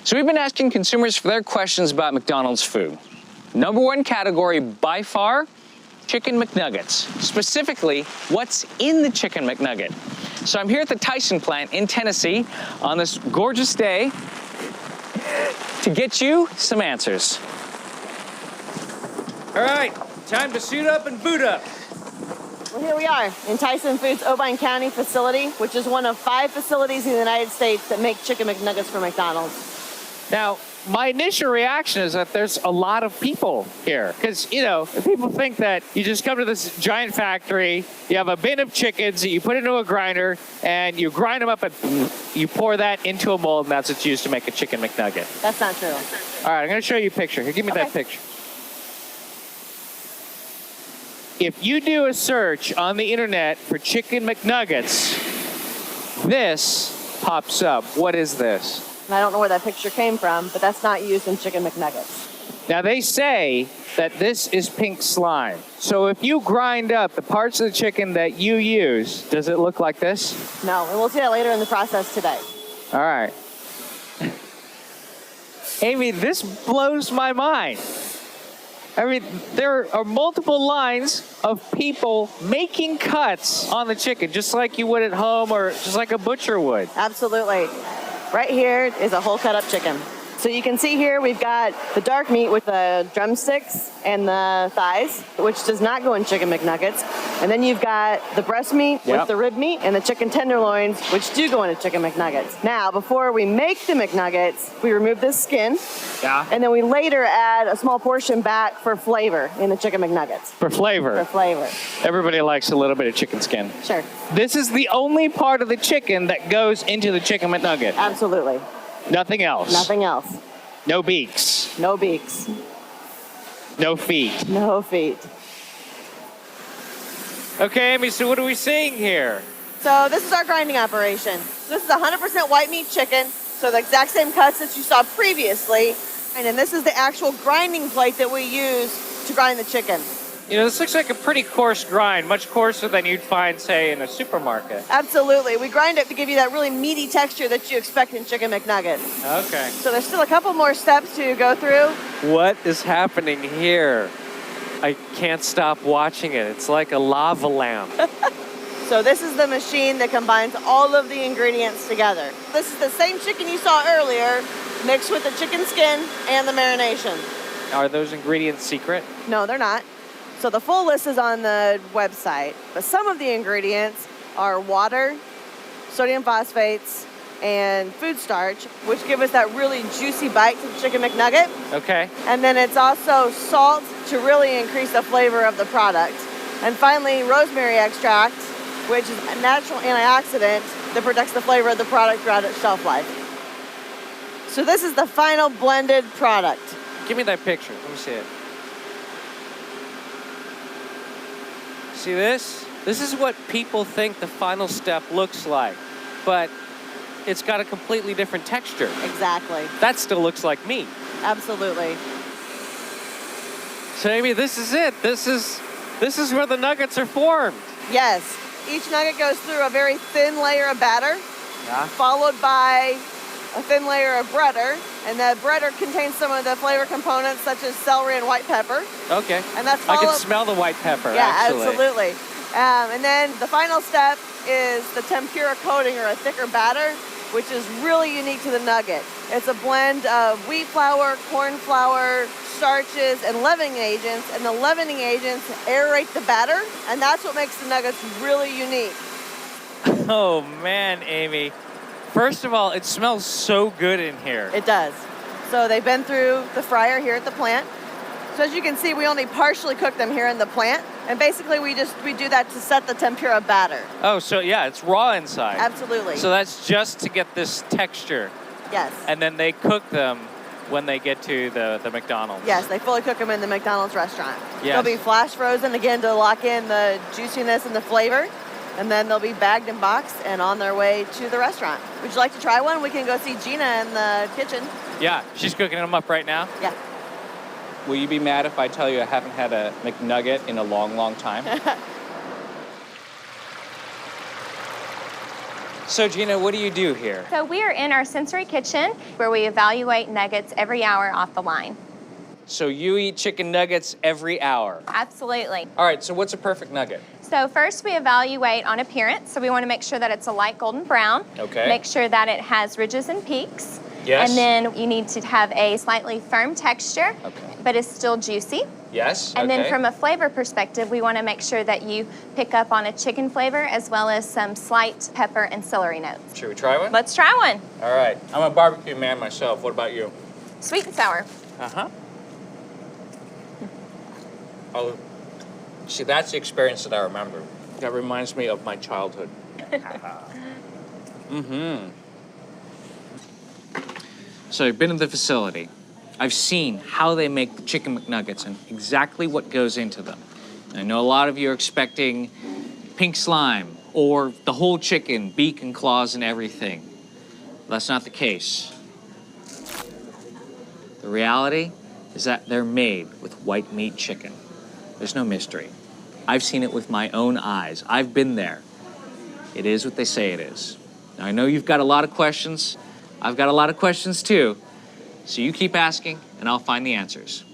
So we've been asking consumers for their questions about McDonald's food. Number one category by far, Chicken McNuggets. Specifically, what's in the Chicken McNugget? So I'm here at the Tyson plant in Tennessee on this gorgeous day to get you some answers. All right, time to suit up and boot up. Well, here we are in Tyson Foods' Obion County facility, which is one of 5 facilities in the United States that make Chicken McNuggets for McDonald's. Now, my initial reaction is that there's a lot of people here. Because, you know, people think that you just come to this giant factory, you have a bin of chickens that you put into a grinder, and you grind them up and you pour that into a mold, and that's what's used to make a Chicken McNugget. That's not true. All right, I'm going to show you a picture. Here, give me that picture. If you do a search on the internet for Chicken McNuggets, this pops up. What is this? And I don't know where that picture came from, but that's not used in Chicken McNuggets. Now, they say that this is pink slime. So if you grind up the parts of the chicken that you use, does it look like this? No, and we'll see that later in the process today. All right. Amy, this blows my mind. I mean, there are multiple lines of people making cuts on the chicken, just like you would at home or just like a butcher would. Absolutely. Right here is a whole cut up chicken. So you can see here we've got the dark meat with the drumsticks and the thighs, which does not go in Chicken McNuggets. And then you've got the breast meat with the rib meat and the chicken tenderloins, which do go into Chicken McNuggets. Now, before we make the McNuggets, we remove this skin. Yeah. And then we later add a small portion back for flavor in the Chicken McNuggets. For flavor. For flavor. Everybody likes a little bit of chicken skin. Sure. This is the only part of the chicken that goes into the Chicken McNugget. Absolutely. Nothing else. Nothing else. No beaks. No beaks. No feet. No feet. Okay, Amy, so what are we seeing here? So this is our grinding operation. This is 100% white meat chicken, so the exact same cuts that you saw previously. And then this is the actual grinding plate that we use to grind the chicken. You know, this looks like a pretty coarse grind, much coarser than you'd find, say, in a supermarket. Absolutely. We grind it to give you that really meaty texture that you expect in Chicken McNuggets. Okay. So there's still a couple more steps to go through. What is happening here? I can't stop watching it. It's like a lava lamp. So this is the machine that combines all of the ingredients together. This is the same chicken you saw earlier, mixed with the chicken skin and the marination. Are those ingredients secret? No, they're not. So the full list is on the website, but some of the ingredients are water, sodium phosphates, and food starch, which give us that really juicy bite to the Chicken McNugget. Okay. And then it's also salt to really increase the flavor of the product. And finally, rosemary extract, which is a natural antioxidant that protects the flavor of the product throughout its shelf life. So this is the final blended product. Give me that picture. Let me see it. See this? This is what people think the final step looks like, but it's got a completely different texture. Exactly. That still looks like meat. Absolutely. So Amy, this is it. This is where the nuggets are formed. Yes. Each nugget goes through a very thin layer of batter, followed by a thin layer of breader, and that breader contains some of the flavor components such as celery and white pepper. Okay. And that's I can smell the white pepper, yeah, actually. absolutely. And then the final step is the tempura coating, or a thicker batter, which is really unique to the nugget. It's a blend of wheat flour, corn flour, starches, and leavening agents, and the leavening agents aerate the batter, and that's what makes the nuggets really unique. Oh man, Amy. First of all, it smells so good in here. It does. So they've been through the fryer here at the plant. So as you can see, we only partially cook them here in the plant. And basically we do that to set the tempura batter. Oh, so yeah, it's raw inside. Absolutely. So that's just to get this texture. Yes. And then they cook them when they get to the McDonald's. Yes, they fully cook them in the McDonald's restaurant. Yes. They'll be flash frozen again to lock in the juiciness and the flavor. And then they'll be bagged and boxed and on their way to the restaurant. Would you like to try one? We can go see Gina in the kitchen. Yeah, she's cooking them up right now. Yeah. Will you be mad if I tell you I haven't had a McNugget in a long, long time? So Gina, what do you do here? So we are in our sensory kitchen where we evaluate nuggets every hour off the line. So you eat chicken nuggets every hour. Absolutely. All right, so what's a perfect nugget? So first we evaluate on appearance. So we want to make sure that it's a light golden brown. Okay. Make sure that it has ridges and peaks. Yes. And then you need to have a slightly firm texture, Okay. but it's still juicy. Yes, And okay. then from a flavor perspective, we want to make sure that you pick up on a chicken flavor as well as some slight pepper and celery notes. Should we try one? Let's try one. All right. I'm a barbecue man myself. What about you? Sweet and sour. Uh-huh. Oh, see, that's the experience that I remember. That reminds me of my childhood. Mm-hmm. So I've been in the facility. I've seen how they make the chicken McNuggets and exactly what goes into them. I know a lot of you are expecting pink slime or the whole chicken, beak and claws and everything. That's not the case. The reality is that they're made with white meat chicken. There's no mystery. I've seen it with my own eyes. I've been there. It is what they say it is. Now, I know you've got a lot of questions. I've got a lot of questions too. So you keep asking, and I'll find the answers.